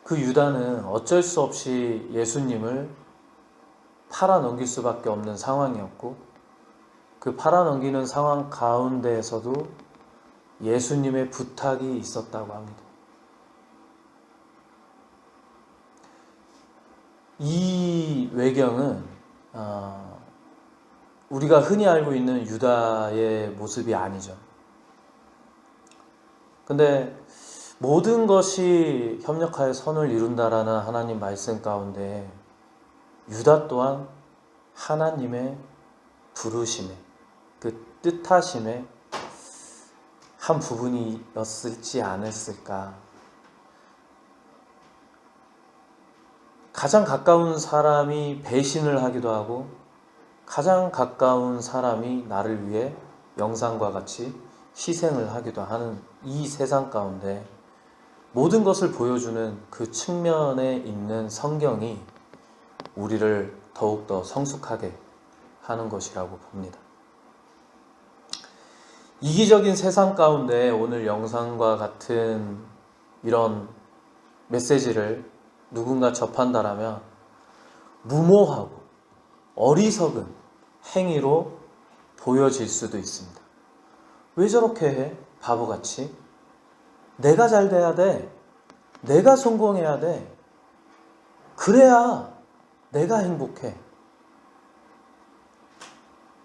그 유다는 어쩔 수 없이 예수님을 팔아넘길 수밖에 없는 상황이었고, 그 팔아넘기는 상황 가운데에서도 예수님의 부탁이 있었다고 합니다. 이 외경은 우리가 흔히 알고 있는 유다의 모습이 아니죠. 근데 모든 것이 협력하여 선을 이룬다라는 하나님 말씀 가운데 유다 또한 하나님의 부르심에, 그 뜻하심의 한 부분이었을지 않았을까. 가장 가까운 사람이 배신을 하기도 하고, 가장 가까운 사람이 나를 위해 영상과 같이 희생을 하기도 하는 이 세상 가운데 모든 것을 보여주는 그 측면에 있는 성경이 우리를 더욱더 성숙하게 하는 것이라고 봅니다. 이기적인 세상 가운데 오늘 영상과 같은 이런 메시지를 누군가 접한다라면 무모하고 어리석은 행위로 보여질 수도 있습니다. 왜 저렇게 해? 바보같이. 내가 잘 돼야 돼. 내가 성공해야 돼. 그래야 내가 행복해.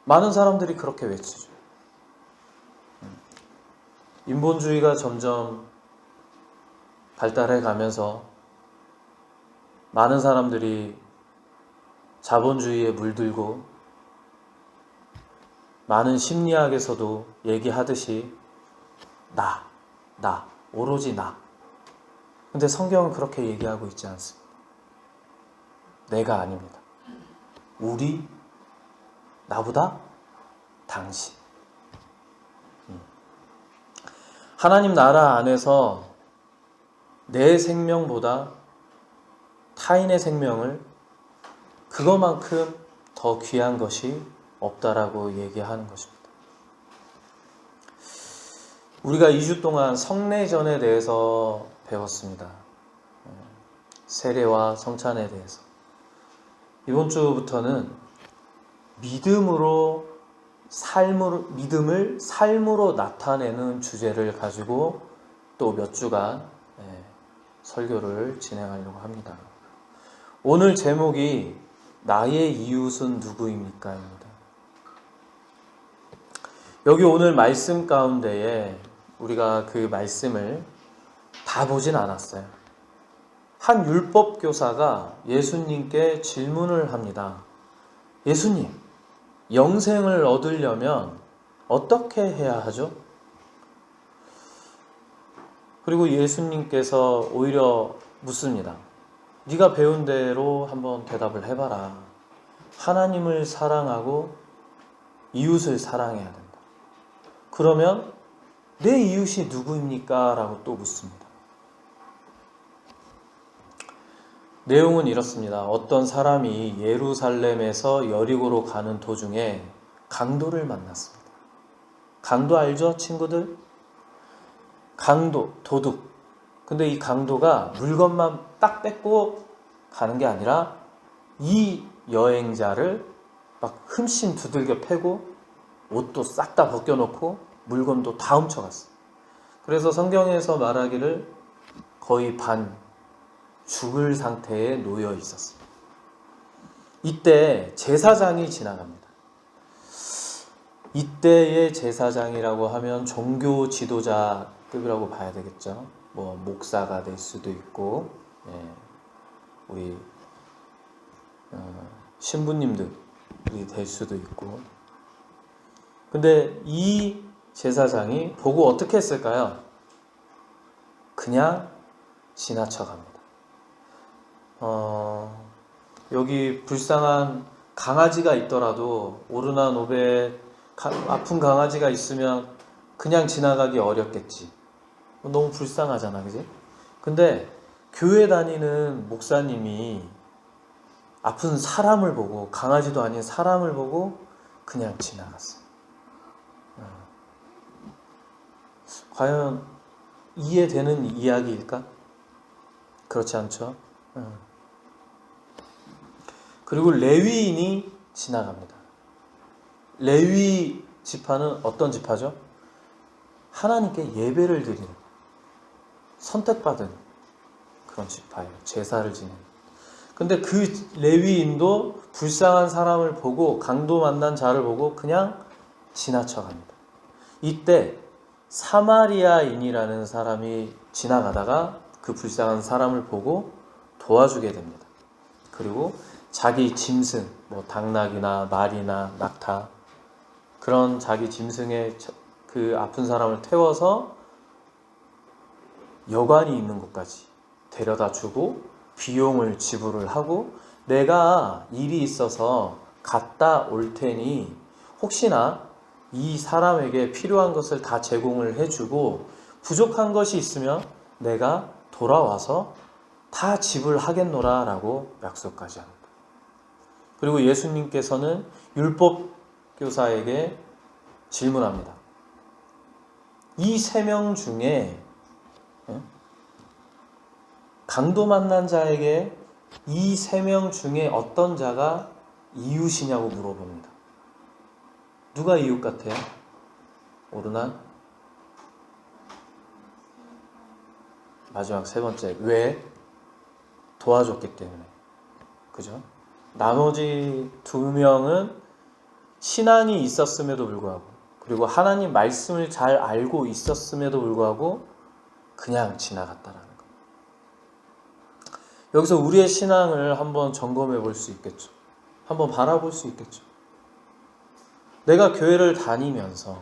많은 사람들이 그렇게 외치죠. 인본주의가 점점 발달해 가면서 많은 사람들이 자본주의에 물들고, 많은 심리학에서도 얘기하듯이 나, 오로지 나. 근데 성경은 그렇게 얘기하고 있지 않습니다. 내가 아닙니다. 우리, 나보다 당신. 하나님 나라 안에서 내 생명보다 타인의 생명을 그것만큼 더 귀한 것이 없다라고 얘기하는 것입니다. 우리가 2주 동안 성례전에 대해서 배웠습니다. 세례와 성찬에 대해서. 이번 주부터는 믿음을 삶으로 나타내는 주제를 가지고 또 몇 주간 설교를 진행하려고 합니다. 오늘 제목이 나의 이웃은 누구입니까? 입니다. 여기 오늘 말씀 가운데에 우리가 그 말씀을 다 보진 않았어요. 한 율법교사가 예수님께 질문을 합니다. 예수님, 영생을 얻으려면 어떻게 해야 하죠? 그리고 예수님께서 오히려 묻습니다. 네가 배운 대로 한번 대답을 해봐라. 하나님을 사랑하고 이웃을 사랑해야 된다. 그러면 내 이웃이 누구입니까? 라고 또 묻습니다. 내용은 이렇습니다. 어떤 사람이 예루살렘에서 여리고로 가는 도중에 강도를 만났습니다. 강도 알죠, 친구들? 강도, 도둑. 근데 이 강도가 물건만 딱 뺏고 가는 게 아니라 이 여행자를 막 흠씬 두들겨 패고 옷도 싹 다 벗겨놓고 물건도 다 훔쳐갔어요. 그래서 성경에서 말하기를 거의 반 죽을 상태에 놓여 있었어요. 이때 제사장이 지나갑니다. 이때의 제사장이라고 하면 종교 지도자급이라고 봐야 되겠죠. 뭐 목사가 될 수도 있고, 우리 신부님들이 될 수도 있고. 근데 이 제사장이 보고 어떻게 했을까요? 그냥 지나쳐갑니다. 여기 불쌍한 강아지가 있더라도 오르나 노베 아픈 강아지가 있으면 그냥 지나가기 어렵겠지. 너무 불쌍하잖아, 그지? 근데 교회 다니는 목사님이 아픈 사람을 보고, 강아지도 아닌 사람을 보고 그냥 지나갔어. 과연 이해되는 이야기일까? 그렇지 않죠? 그리고 레위인이 지나갑니다. 레위 지파는 어떤 지파죠? 하나님께 예배를 드리는, 선택받은 그런 지파예요. 제사를 지내는. 근데 그 레위인도 불쌍한 사람을 보고, 강도 만난 자를 보고 그냥 지나쳐갑니다. 이때 사마리아인이라는 사람이 지나가다가 그 불쌍한 사람을 보고 도와주게 됩니다. 그리고 자기 짐승, 뭐 당나귀나 말이나 낙타, 그런 자기 짐승에 그 아픈 사람을 태워서 여관이 있는 곳까지 데려다 주고 비용을 지불을 하고, 내가 일이 있어서 갔다 올 테니 혹시나 이 사람에게 필요한 것을 다 제공을 해주고 부족한 것이 있으면 내가 돌아와서 다 지불하겠노라 라고 약속까지 합니다. 그리고 예수님께서는 율법교사에게 질문합니다. 이 세 명 중에 강도 만난 자에게 이 세 명 중에 어떤 자가 이웃이냐고 물어봅니다. 누가 이웃 같아요? 오르나? 마지막 세 번째. 왜? 도와줬기 때문에. 그죠? 나머지 두 명은 신앙이 있었음에도 불구하고, 그리고 하나님 말씀을 잘 알고 있었음에도 불구하고 그냥 지나갔다라는 거. 여기서 우리의 신앙을 한번 점검해 볼 수 있겠죠. 한번 바라볼 수 있겠죠. 내가 교회를 다니면서,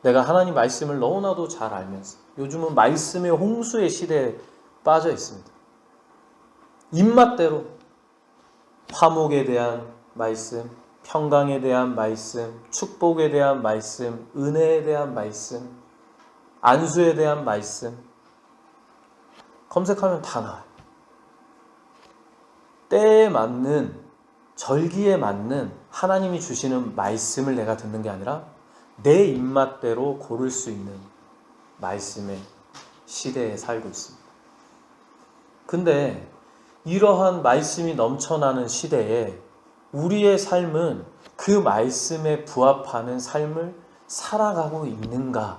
내가 하나님 말씀을 너무나도 잘 알면서, 요즘은 말씀의 홍수의 시대에 빠져 있습니다. 입맛대로 화목에 대한 말씀, 평강에 대한 말씀, 축복에 대한 말씀, 은혜에 대한 말씀, 안수에 대한 말씀 검색하면 다 나와요. 때에 맞는, 절기에 맞는 하나님이 주시는 말씀을 내가 듣는 게 아니라 내 입맛대로 고를 수 있는 말씀의 시대에 살고 있습니다. 근데 이러한 말씀이 넘쳐나는 시대에 우리의 삶은 그 말씀에 부합하는 삶을 살아가고 있는가를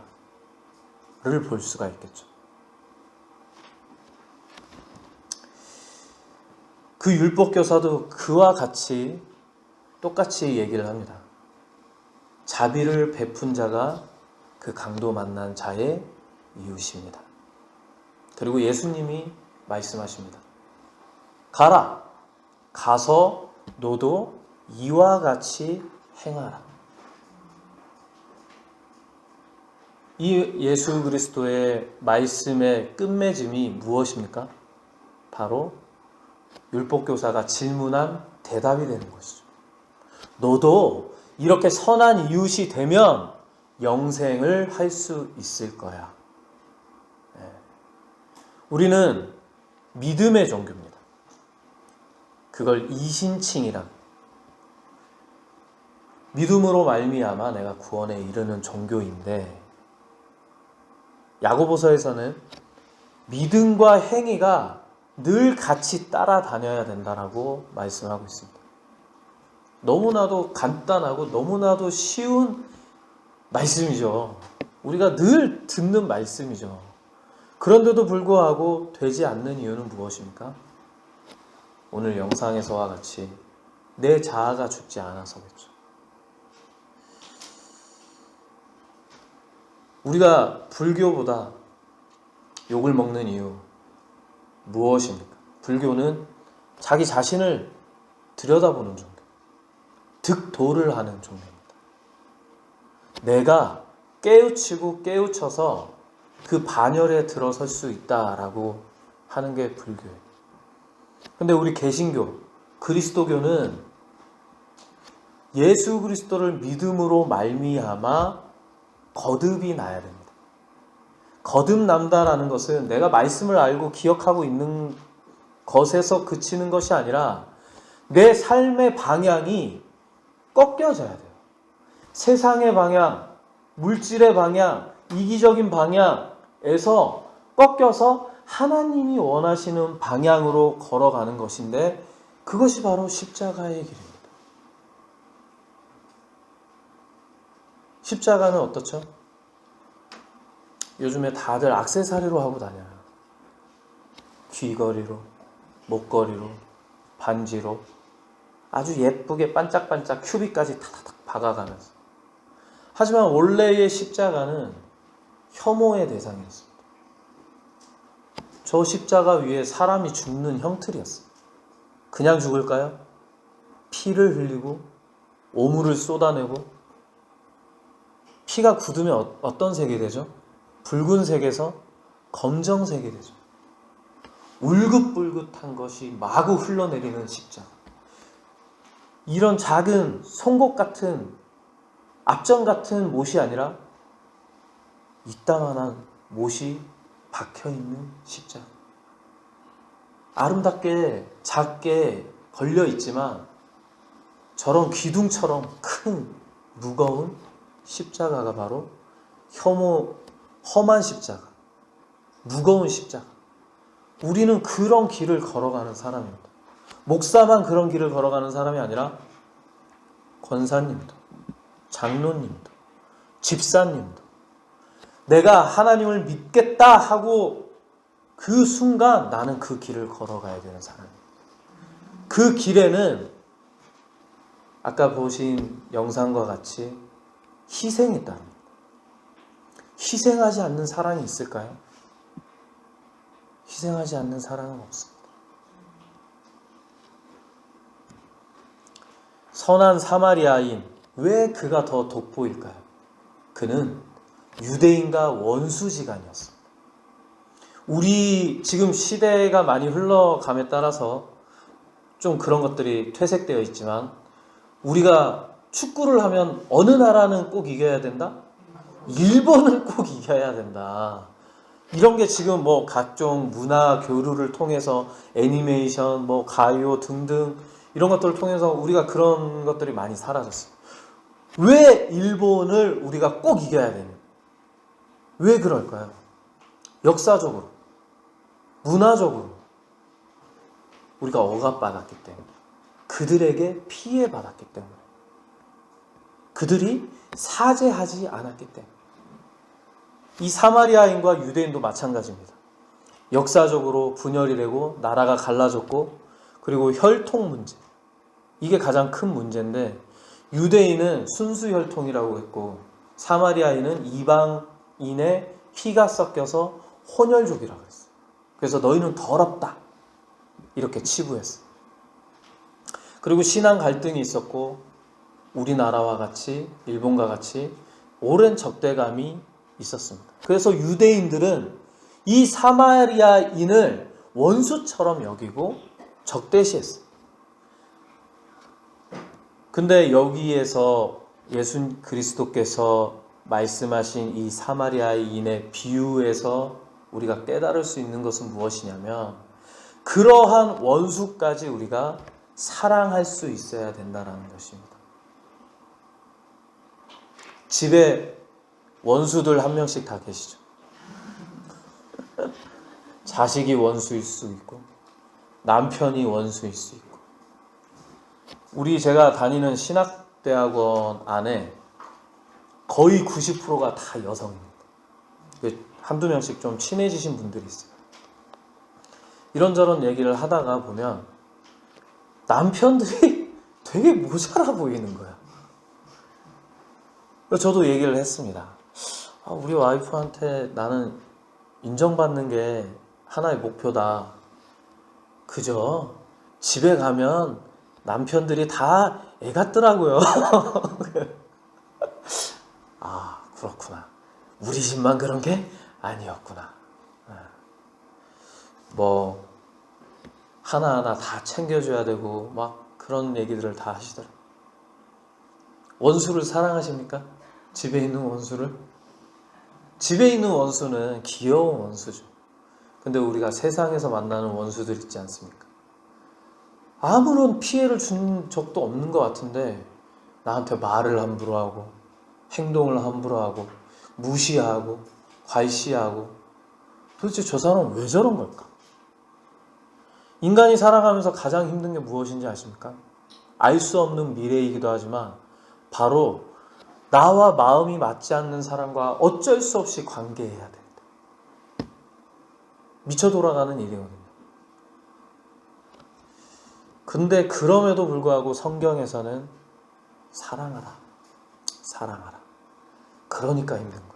볼 수가 있겠죠. 그 율법교사도 그와 같이 똑같이 얘기를 합니다. 자비를 베푼 자가 그 강도 만난 자의 이웃입니다. 그리고 예수님이 말씀하십니다. 가라. 가서 너도 이와 같이 행하라. 이 예수 그리스도의 말씀의 끝맺음이 무엇입니까? 바로 율법교사가 질문한 대답이 되는 것이죠. 너도 이렇게 선한 이웃이 되면 영생을 할 수 있을 거야. 우리는 믿음의 종교입니다. 그걸 이신칭이란, 믿음으로 말미암아 내가 구원에 이르는 종교인데, 야고보서에서는 믿음과 행위가 늘 같이 따라다녀야 된다라고 말씀하고 있습니다. 너무나도 간단하고 너무나도 쉬운 말씀이죠. 우리가 늘 듣는 말씀이죠. 그런데도 불구하고 되지 않는 이유는 무엇입니까? 오늘 영상에서와 같이 내 자아가 죽지 않아서겠죠. 우리가 불교보다 욕을 먹는 이유 무엇입니까? 불교는 자기 자신을 들여다보는 종교, 득도를 하는 종교입니다. 내가 깨우치고 깨우쳐서 그 반열에 들어설 수 있다라고 하는 게 불교예요. 근데 우리 개신교, 그리스도교는 예수 그리스도를 믿음으로 말미암아 거듭이 나야 됩니다. 거듭남다라는 것은 내가 말씀을 알고 기억하고 있는 것에서 그치는 것이 아니라 내 삶의 방향이 꺾여져야 돼요. 세상의 방향, 물질의 방향, 이기적인 방향에서 꺾여서 하나님이 원하시는 방향으로 걸어가는 것인데 그것이 바로 십자가의 길입니다. 십자가는 어떻죠? 요즘에 다들 액세서리로 하고 다녀요. 귀걸이로, 목걸이로, 반지로 아주 예쁘게 반짝반짝 큐빅까지 탁탁탁 박아가면서. 하지만 원래의 십자가는 혐오의 대상이었습니다. 저 십자가 위에 사람이 죽는 형틀이었어요. 그냥 죽을까요? 피를 흘리고 오물을 쏟아내고 피가 굳으면 어떤 색이 되죠? 붉은색에서 검정색이 되죠. 울긋불긋한 것이 마구 흘러내리는 십자가. 이런 작은 송곳 같은 압정 같은 못이 아니라 이따만한 못이 박혀있는 십자가. 아름답게 작게 걸려있지만 저런 기둥처럼 큰 무거운 십자가가 바로 험한 십자가, 무거운 십자가. 우리는 그런 길을 걸어가는 사람입니다. 목사만 그런 길을 걸어가는 사람이 아니라 권사님도, 장로님도, 집사님도 내가 하나님을 믿겠다 하고 그 순간 나는 그 길을 걸어가야 되는 사람입니다. 그 길에는 아까 보신 영상과 같이 희생이 따릅니다. 희생하지 않는 사랑이 있을까요? 희생하지 않는 사랑은 없습니다. 선한 사마리아인, 왜 그가 더 돋보일까요? 그는 유대인과 원수지간이었습니다. 우리 지금 시대가 많이 흘러감에 따라서 좀 그런 것들이 퇴색되어 있지만 우리가 축구를 하면 어느 나라는 꼭 이겨야 된다? 일본은 꼭 이겨야 된다. 이런 게 지금 뭐 각종 문화 교류를 통해서 애니메이션, 뭐 가요 등등 이런 것들을 통해서 우리가 그런 것들이 많이 사라졌어요. 왜 일본을 우리가 꼭 이겨야 되냐? 왜 그럴까요? 역사적으로, 문화적으로 우리가 억압받았기 때문에, 그들에게 피해받았기 때문에, 그들이 사죄하지 않았기 때문에. 이 사마리아인과 유대인도 마찬가지입니다. 역사적으로 분열이 되고 나라가 갈라졌고 그리고 혈통 문제, 이게 가장 큰 문제인데 유대인은 순수 혈통이라고 했고 사마리아인은 이방인의 피가 섞여서 혼혈족이라고 했어요. 그래서 너희는 더럽다 이렇게 치부했어요. 그리고 신앙 갈등이 있었고 우리나라와 같이 일본과 같이 오랜 적대감이 있었습니다. 그래서 유대인들은 이 사마리아인을 원수처럼 여기고 적대시했어요. 근데 여기에서 예수 그리스도께서 말씀하신 이 사마리아인의 비유에서 우리가 깨달을 수 있는 것은 무엇이냐면 그러한 원수까지 우리가 사랑할 수 있어야 된다는 것입니다. 집에 원수들 한 명씩 다 계시죠. 자식이 원수일 수 있고 남편이 원수일 수 있고 제가 다니는 신학대학원 안에 거의 90%가 다 여성입니다. 한두 명씩 좀 친해지신 분들이 있어요. 이런저런 얘기를 하다가 보면 남편들이 되게 모자라 보이는 거야. 저도 얘기를 했습니다. 우리 와이프한테 나는 인정받는 게 하나의 목표다. 그죠? 집에 가면 남편들이 다 애 같더라고요. 아, 그렇구나. 우리 집만 그런 게 아니었구나. 뭐 하나하나 다 챙겨줘야 되고 막 그런 얘기들을 다 하시더라고요. 원수를 사랑하십니까? 집에 있는 원수를? 집에 있는 원수는 귀여운 원수죠. 근데 우리가 세상에서 만나는 원수들 있지 않습니까? 아무런 피해를 준 적도 없는 것 같은데 나한테 말을 함부로 하고 행동을 함부로 하고 무시하고 괄시하고 도대체 저 사람은 왜 저런 걸까? 인간이 살아가면서 가장 힘든 게 무엇인지 아십니까? 알 수 없는 미래이기도 하지만 바로 나와 마음이 맞지 않는 사람과 어쩔 수 없이 관계해야 됩니다. 미쳐 돌아가는 일이거든요. 근데 그럼에도 불구하고 성경에서는 사랑하라. 사랑하라. 그러니까 힘든 거예요.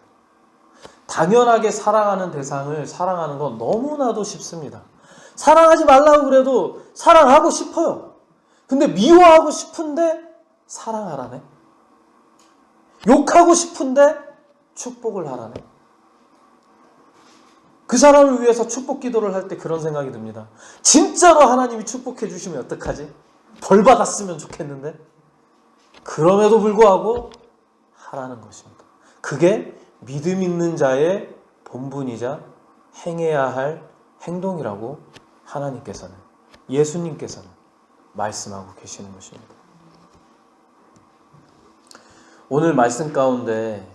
당연하게 사랑하는 대상을 사랑하는 건 너무나도 쉽습니다. 사랑하지 말라고 그래도 사랑하고 싶어요. 근데 미워하고 싶은데 사랑하라네. 욕하고 싶은데 축복을 하라네. 그 사람을 위해서 축복 기도를 할 때 그런 생각이 듭니다. 진짜로 하나님이 축복해 주시면 어떡하지? 벌 받았으면 좋겠는데? 그럼에도 불구하고 하라는 것입니다. 그게 믿음 있는 자의 본분이자 행해야 할 행동이라고 하나님께서는, 예수님께서는 말씀하고 계시는 것입니다. 오늘 말씀 가운데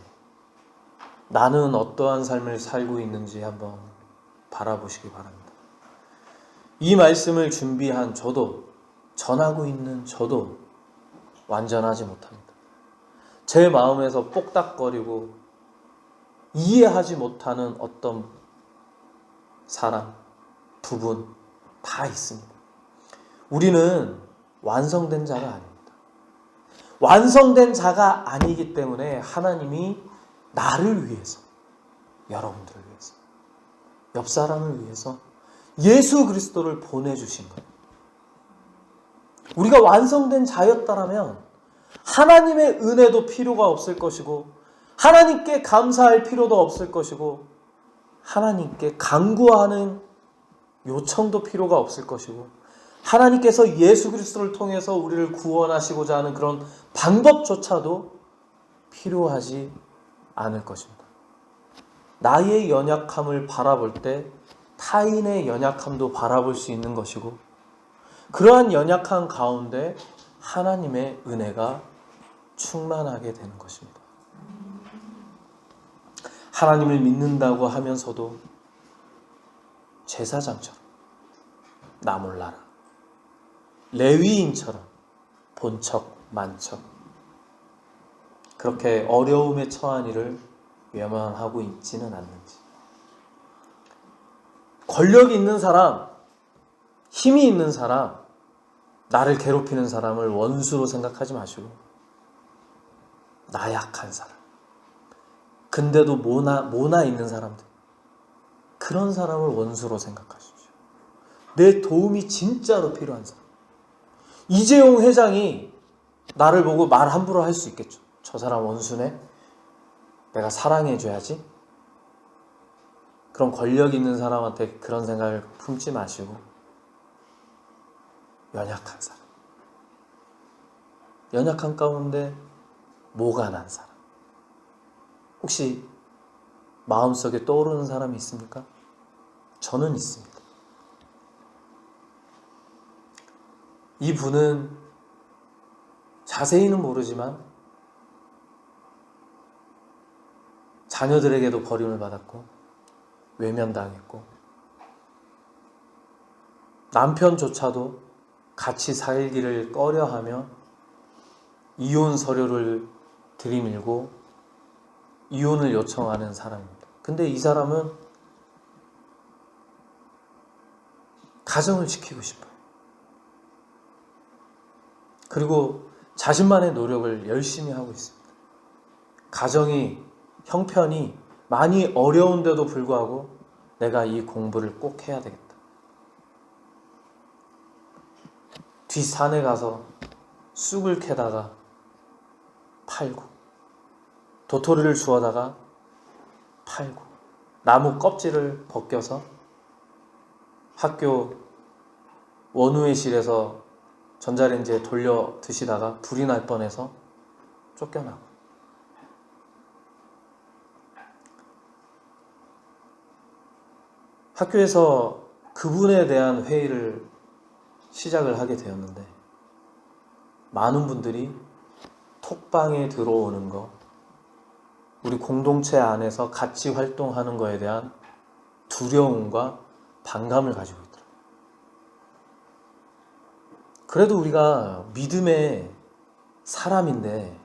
나는 어떠한 삶을 살고 있는지 한번 바라보시기 바랍니다. 이 말씀을 준비한 저도, 전하고 있는 저도 완전하지 못합니다. 제 마음에서 뽁닥거리고 이해하지 못하는 어떤 사람, 부분 다 있습니다. 우리는 완성된 자가 아닙니다. 완성된 자가 아니기 때문에 하나님이 나를 위해서, 여러분들을 위해서, 옆 사람을 위해서 예수 그리스도를 보내주신 거예요. 우리가 완성된 자였다라면 하나님의 은혜도 필요가 없을 것이고, 하나님께 감사할 필요도 없을 것이고, 하나님께 간구하는 요청도 필요가 없을 것이고, 하나님께서 예수 그리스도를 통해서 우리를 구원하시고자 하는 그런 방법조차도 필요하지 않을 것입니다. 나의 연약함을 바라볼 때 타인의 연약함도 바라볼 수 있는 것이고, 그러한 연약한 가운데 하나님의 은혜가 충만하게 되는 것입니다. 하나님을 믿는다고 하면서도 제사장처럼 나 몰라라, 레위인처럼 본척 만척, 그렇게 어려움에 처한 이를 외면하고 있지는 않는지, 권력이 있는 사람, 힘이 있는 사람, 나를 괴롭히는 사람을 원수로 생각하지 마시고 나약한 사람, 근데도 모나 있는 사람들, 그런 사람을 원수로 생각하십시오. 내 도움이 진짜로 필요한 사람. 이재용 회장이 나를 보고 말 함부로 할 수 있겠죠. 저 사람 원수네, 내가 사랑해줘야지. 그런 권력 있는 사람한테 그런 생각을 품지 마시고 연약한 사람, 연약한 가운데 모가 난 사람, 혹시 마음속에 떠오르는 사람이 있습니까? 저는 있습니다. 이분은 자세히는 모르지만 자녀들에게도 버림을 받았고 외면당했고 남편조차도 같이 살기를 꺼려하며 이혼 서류를 들이밀고 이혼을 요청하는 사람입니다. 근데 이 사람은 가정을 지키고 싶어요. 그리고 자신만의 노력을 열심히 하고 있습니다. 가정이, 형편이 많이 어려운데도 불구하고 내가 이 공부를 꼭 해야 되겠다. 뒷산에 가서 쑥을 캐다가 팔고, 도토리를 주워다가 팔고, 나무 껍질을 벗겨서 학교 원우회실에서 전자레인지에 돌려 드시다가 불이 날 뻔해서 쫓겨나고, 학교에서 그분에 대한 회의를 시작을 하게 되었는데 많은 분들이 톡방에 들어오는 거, 우리 공동체 안에서 같이 활동하는 거에 대한 두려움과 반감을 가지고 있더라고요. 그래도 우리가 믿음의 사람인데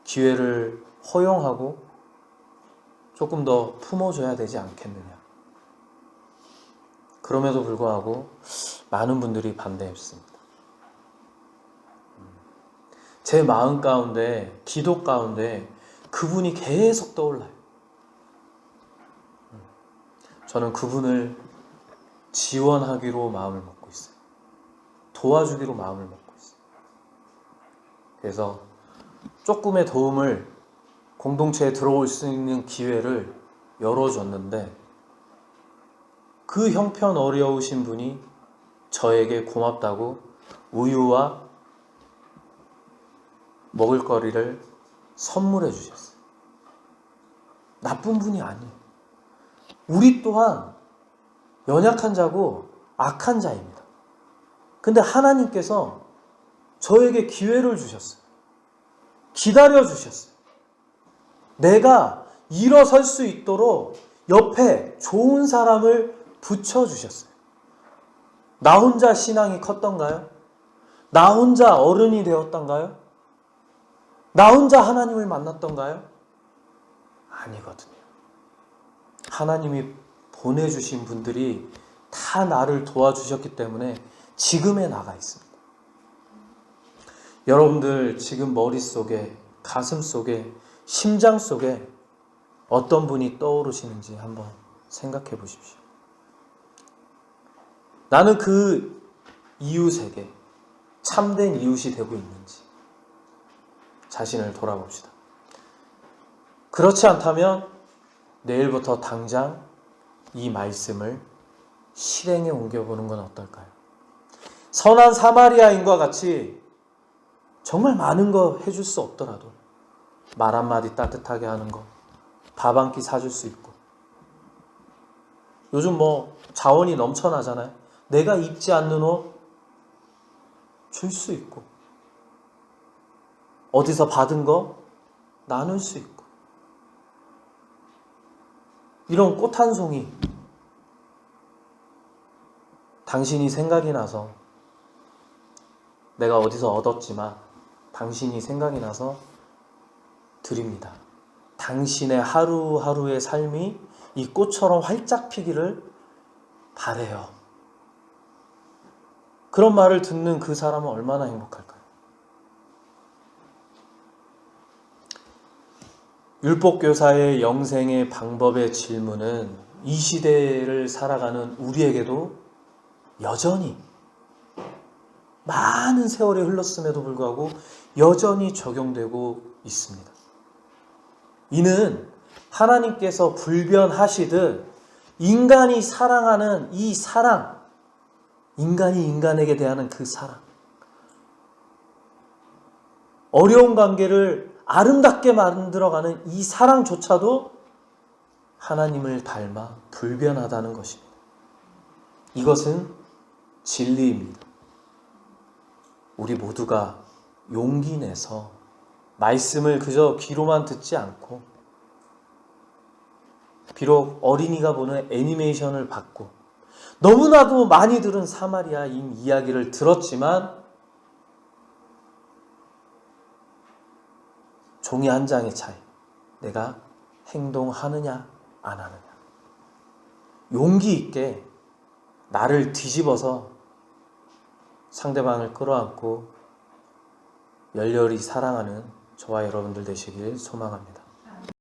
기회를 허용하고 조금 더 품어줘야 되지 않겠느냐. 그럼에도 불구하고 많은 분들이 반대했습니다. 제 마음 가운데, 기도 가운데 그분이 계속 떠올라요. 저는 그분을 지원하기로 마음을 먹고 있어요. 도와주기로 마음을 먹고 있어요. 그래서 조금의 도움을 공동체에 들어올 수 있는 기회를 열어줬는데 그 형편 어려우신 분이 저에게 고맙다고 우유와 먹을거리를 선물해 주셨어요. 나쁜 분이 아니에요. 우리 또한 연약한 자고 악한 자입니다. 근데 하나님께서 저에게 기회를 주셨어요. 기다려 주셨어요. 내가 일어설 수 있도록 옆에 좋은 사람을 붙여주셨어요. 나 혼자 신앙이 컸던가요? 나 혼자 어른이 되었던가요? 나 혼자 하나님을 만났던가요? 아니거든요. 하나님이 보내주신 분들이 다 나를 도와주셨기 때문에 지금에 나가 있습니다. 여러분들 지금 머릿속에, 가슴속에, 심장 속에 어떤 분이 떠오르시는지 한번 생각해 보십시오. 나는 그 이웃에게 참된 이웃이 되고 있는지 자신을 돌아봅시다. 그렇지 않다면 내일부터 당장 이 말씀을 실행에 옮겨보는 건 어떨까요? 선한 사마리아인과 같이 정말 많은 거 해줄 수 없더라도 말 한마디 따뜻하게 하는 거, 밥 한 끼 사줄 수 있고, 요즘 자원이 넘쳐나잖아요. 내가 입지 않는 옷 줄 수 있고, 어디서 받은 거 나눌 수 있고, 이런 꽃 한 송이 당신이 생각이 나서, 내가 어디서 얻었지만 당신이 생각이 나서 드립니다. 당신의 하루하루의 삶이 이 꽃처럼 활짝 피기를 바래요. 그런 말을 듣는 그 사람은 얼마나 행복할까요? 율법교사의 영생의 방법의 질문은 이 시대를 살아가는 우리에게도 여전히 많은 세월이 흘렀음에도 불구하고 여전히 적용되고 있습니다. 이는 하나님께서 불변하시듯 인간이 사랑하는 이 사랑, 인간이 인간에게 대하는 그 사랑, 어려운 관계를 아름답게 만들어가는 이 사랑조차도 하나님을 닮아 불변하다는 것입니다. 이것은 진리입니다. 우리 모두가 용기 내서 말씀을 그저 귀로만 듣지 않고, 비록 어린이가 보는 애니메이션을 받고 너무나도 많이 들은 사마리아인 이야기를 들었지만 종이 한 장의 차이, 내가 행동하느냐 안 하느냐. 용기 있게 나를 뒤집어서 상대방을 끌어안고 열렬히 사랑하는 저와 여러분들 되시길 소망합니다.